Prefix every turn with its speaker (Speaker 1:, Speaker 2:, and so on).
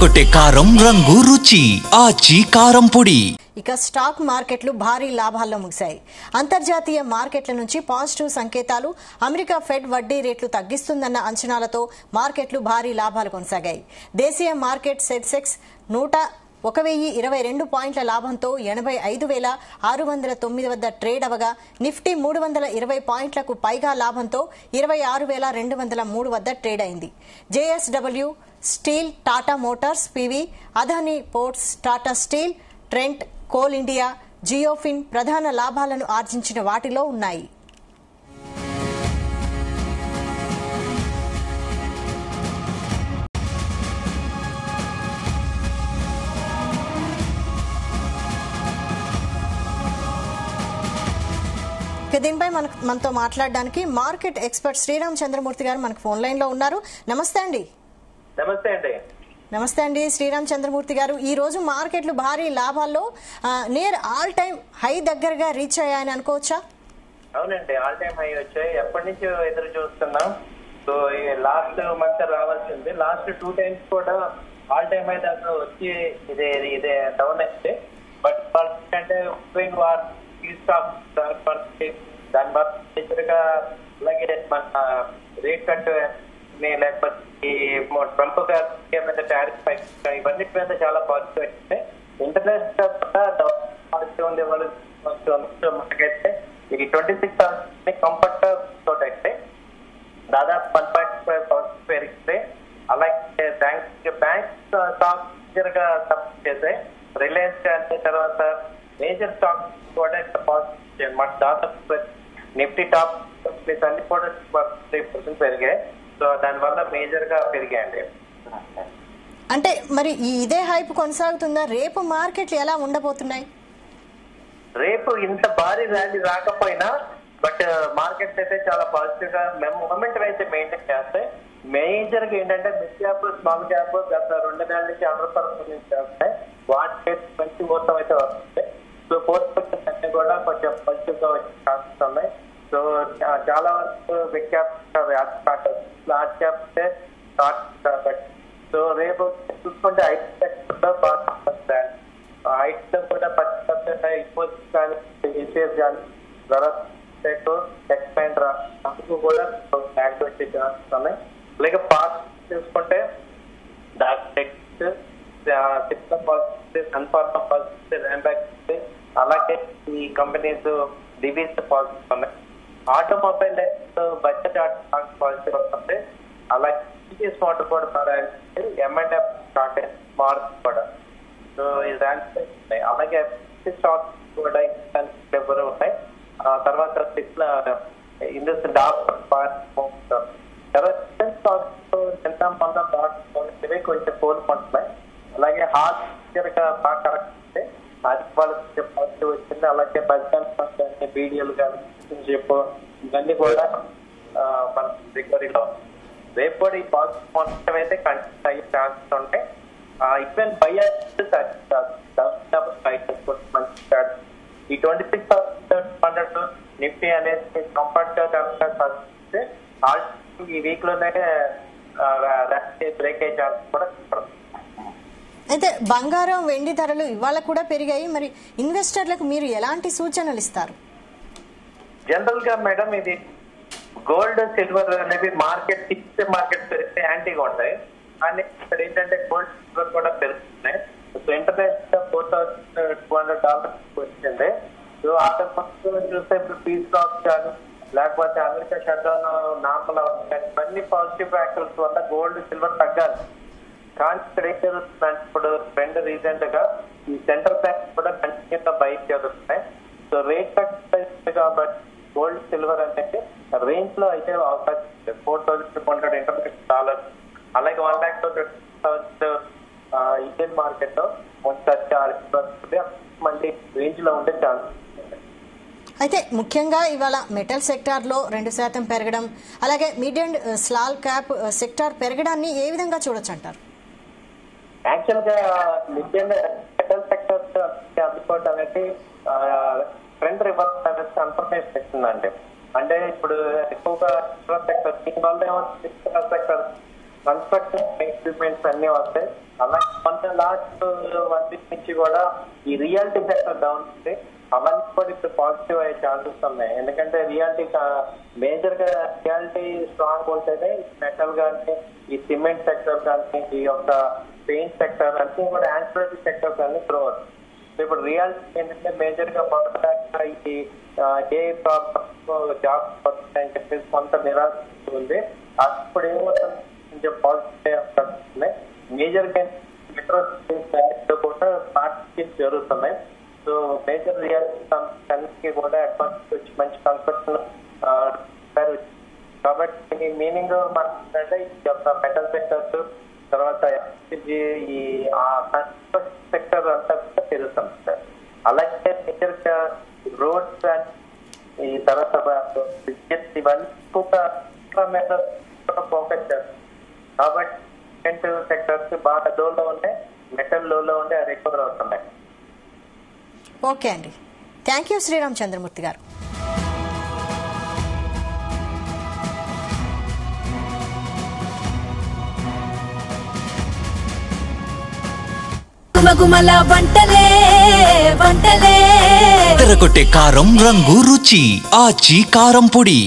Speaker 1: అదరగొట్టే కారం రంగు రుచి ఆచి కారం పొడి.
Speaker 2: ఇక స్టాక్ మార్కెట్లు భారీ లాభాల్లో ముగిశాయి. అంతర్జాతీయ మార్కెట్ల నుంచి పాజిటివ్ సంకేతాలు, అమెరికా ఫెడ్ వడ్డీ రేట్లు తగ్గిస్తుందన్న అంచనాలతో మార్కెట్లు భారీ లాభాలు కొనసాగాయి. దేశీయ మార్కెట్ సెన్సెక్స్ 1,022 పాయింట్ల లాభంతో 85,609 వద్ద ట్రేడ్ అవగా, నిఫ్టీ 320 పాయింట్లకు పైగా లాభంతో 26,203 వద్ద ట్రేడ్ అయింది. JSW Steel, Tata Motors, PV, Adani Ports, Tata Steel, Trent, Coal India, JioFin ప్రధాన లాభాలను ఆర్జించిన వాటిలో ఉన్నాయి. దీనిపై మనతో మాట్లాడడానికి మార్కెట్ ఎక్స్పర్ట్ శ్రీరామ్ చంద్రమూర్తి గారు మనకు ఫోన్ లైన్ లో ఉన్నారు. నమస్తే అండి. నమస్తే అండి శ్రీరామ్ చంద్రమూర్తి గారు. ఈ రోజు మార్కెట్లు భారీ లాభాల్లో నియర్ ఆల్ టైమ్ హై దగ్గరగా రీచ్ అయ్యాయని అనుకోవచ్చా?
Speaker 3: అవునండి, ఆల్ టైమ్ హై వచ్చాయి. ఎప్పటి నుంచి ఎదురు చూస్తున్నాం. సో లాస్ట్ మంత్ రావాల్సింది. లాస్ట్ 2 టైమ్స్ కూడా ఆల్ టైమ్ హై దాకా వచ్చి ఇదే డౌన్ అయితే, బట్ అంటే ఉక్రెయిన్ వార్ దాని బదులుగా అలాగే మన రేట్ కట్ లేకపోతే ట్రంప్ గారు ఏమైనా టారిఫ్ ఇవన్నీ మీద చాలా పాజిటివ్ అయితే, ఇంటర్నేషనల్ పాజిటివ్ ఉంది. మనకైతే ఈ 26 కంఫర్ట్ తోటి అయితే దాదాపు 1.5% పెరిగితే, అలాగే బ్యాంక్ స్టాక్ గా సపోర్ట్ చేసే రిలయన్స్ అంటే తర్వాత మేజర్ స్టాక్ కూడా పాజిటివ్ అన్నమాట. దాదాపు నిఫ్టీ టాప్ అన్ని కూడా 3% పెరిగాయి. సో దానివల్ల మేజర్ గా పెరిగాయండి.
Speaker 2: అంటే మరి ఇదే హైప్ కొనసాగుతుందా? రేపు మార్కెట్లు ఎలా ఉండబోతున్నాయి?
Speaker 3: రేపు ఇంత భారీ ర్యాలీ రాకపోయినా బట్ మార్కెట్స్ అయితే చాలా పాజిటివ్ గా మొమెంటం అయితే మెయింటైన్ చేస్తాయి. మేజర్ గా ఏంటంటే మిడ్ క్యాప్, స్మాల్ క్యాప్ గత 2 నెలల నుంచి 100% చేస్తాయి. వాటి మంచి మొత్తం అయితే వస్తుంది. సో 4% అన్ని కూడా కొంచెం పాజిటివ్ గా వచ్చే ఛాన్సెస్ ఉన్నాయి. సో చాలా వరకు బిగ్ క్యాప్ స్టార్ట్ అవుతుంది, లార్జ్ క్యాప్ కాబట్టి. సో రేపు చూసుకుంటే ఐటీ కూడా 10% ఇంపోజిట్ కానీ ఈసీఎస్ కానీ ఎక్స్పాండర్ అందుకు కూడా యాక్టివిటీ ఛాన్సెస్ ఉన్నాయి. అలాగే పార్ట్ చూసుకుంటే అలాగే ఈ కంపెనీస్ డివిస్ పాజిటివ్ ఉన్నాయి. ఆటోమొబైల్ బడ్జెట్ పాజిటివ్ వస్తుంది. అలాగే స్మార్ట్ కూడా M&F స్టార్ట్ మార్క్ కూడా. సో ఇది ఉన్నాయి. అలాగే స్టాక్ కూడా ఎవరు ఉన్నాయి. తర్వాత ఇండస్ కొంచెం కోలుకుంటున్నాయి. అలాగే హార్ట్ బాగా కరెక్ట్ అది వాళ్ళకి పాజిటివ్ వచ్చింది. అలాగే బడ్జెట్ బీడిఎల్ కానీ చెప్పు ఇవన్నీ కూడా మన రికవరీలో రేపు కూడా ఈ పాజిటివ్ మొత్తం అయితే కంటిన్యూ అయ్యే ఛాన్సెస్ ఉంటాయి. ఈవెన్ ఈ 26,100 నిఫ్టీ అనేది కంఫర్ట్ గా ఈ వీక్ లోనే బ్రేక్ అయ్యే ఛాన్స్ కూడా.
Speaker 2: అయితే బంగారం, వెండి ధరలు ఇవాళ కూడా పెరిగాయి. మరి ఇన్వెస్టర్లకు మీరు ఎలాంటి సూచనలు ఇస్తారు?
Speaker 3: జనరల్ గా మేడం ఇది గోల్డ్, సిల్వర్ అనేవి మార్కెట్ పెరిగితే యాంటీగా ఉంటాయి. కానీ ఇక్కడ ఏంటంటే గోల్డ్, సిల్వర్ కూడా పెరుగుతున్నాయి. సో ఇంటర్నేషనల్ $4,200 వచ్చింది. సో అక్కడ చూస్తే ఇప్పుడు పీస్ స్టాక్స్ కానీ లేకపోతే అమెరికా షట్ డౌన్ నార్మల్ కానీ ఇవన్నీ పాజిటివ్ ఫ్యాక్టర్స్ వల్ల గోల్డ్, సిల్వర్ తగ్గాలి. కానీ ఇక్కడ ఏం జరుగుతుందంటే ఇప్పుడు ట్రెండ్ రీసెంట్ గా ఈ సెంట్రల్ బ్యాంక్ కూడా కంటిన్యూగా బయట జరుగుతున్నాయి. సో రేట్ కట్ కాబట్టి గోల్డ్, సిల్వర్ అంటే రేంజ్ లో అయితే అవకాశం $4,200 ఇంటర్నేషనల్. అలాగే $1,20,000 ఇండియన్ మార్కెట్ లో మళ్ళీ రేంజ్ లో ఉండే ఛాన్స్.
Speaker 2: అయితే ముఖ్యంగా ఇవాళ మెటల్ సెక్టార్ లో 2% పెరగడం, అలాగే mid and small cap sector పెరగడాన్ని ఏ విధంగా చూడొచ్చు అంటారు?
Speaker 3: యాక్చువల్ గా మిడ్ అండ్ మెటల్ సెక్టర్ అందుకోవడం అనేది ట్రెండ్ రివర్స్ అనేది కన్ఫర్మేషన్ ఇస్తుందండి. అంటే ఇప్పుడు ఎక్కువగా సెక్టర్ దీనివల్ల సెక్టర్ కన్స్ట్రక్షన్ ఎక్విప్మెంట్స్ అన్ని వస్తాయి. అలాగే కొంత లాస్ట్ 1 వీక్ నుంచి కూడా ఈ రియాలిటీ సెక్టర్ డౌన్ ఉంది. అవన్నీ కూడా ఇప్పుడు పాజిటివ్ అయ్యే ఛాన్సెస్ ఉన్నాయి. ఎందుకంటే రియాలిటీ మేజర్ గా రియాలిటీ స్ట్రాంగ్ ఉంటేనే మెటల్ కానీ, ఈ సిమెంట్ సెక్టర్ కానీ, ఈ యొక్క పెయింట్ సెక్టర్ అన్ని కూడా యాన్సిలరీ సెక్టర్స్ అన్ని గ్రో అవుతాయి. ఇప్పుడు రియాలిటీ ఏంటంటే మేజర్ గా మొదట ఈ ఏ జాబ్ వస్తాయని చెప్పేసి కొంత నిరాశ ఉంది. అప్పుడు ఏమవుతుంది కొంచెం పాజిటివ్ మేజర్ గా మెట్రో సిటీస్ కూడా పార్టీస్ జరుగుతున్నాయి. సో మేజర్ రియాలిటీ కంపెనీకి కూడా అడ్వాన్స్ వచ్చి మంచి కన్స్ట్రక్షన్ కాబట్టి మీనింగ్ మనకంటే ఈ యొక్క మెటల్ సెక్టర్స్ తర్వాత ఈ కన్స్ట్రక్షన్ సెక్టర్ అంతా కూడా పెరుగుతుంది సార్. అలాగే మేజర్ గా రోడ్స్ అండ్ ఈ తర్వాత బ్రిడ్జెస్ ఇవన్నీ ఎక్కువగా మీద ఫోకస్ చేస్తారు. కాబట్టి సిమెంట్ సెక్టర్స్ బాగా లోలో ఉన్నాయి, మెటల్ లోలో ఉండే రికవర్ అవుతున్నాయి.
Speaker 2: ఓకే అండి, థ్యాంక్ యూ శ్రీరామ్ చంద్రమూర్తి గారు.
Speaker 1: తెరకొట్టే కారం రంగు రుచి ఆచి కారం పొడి.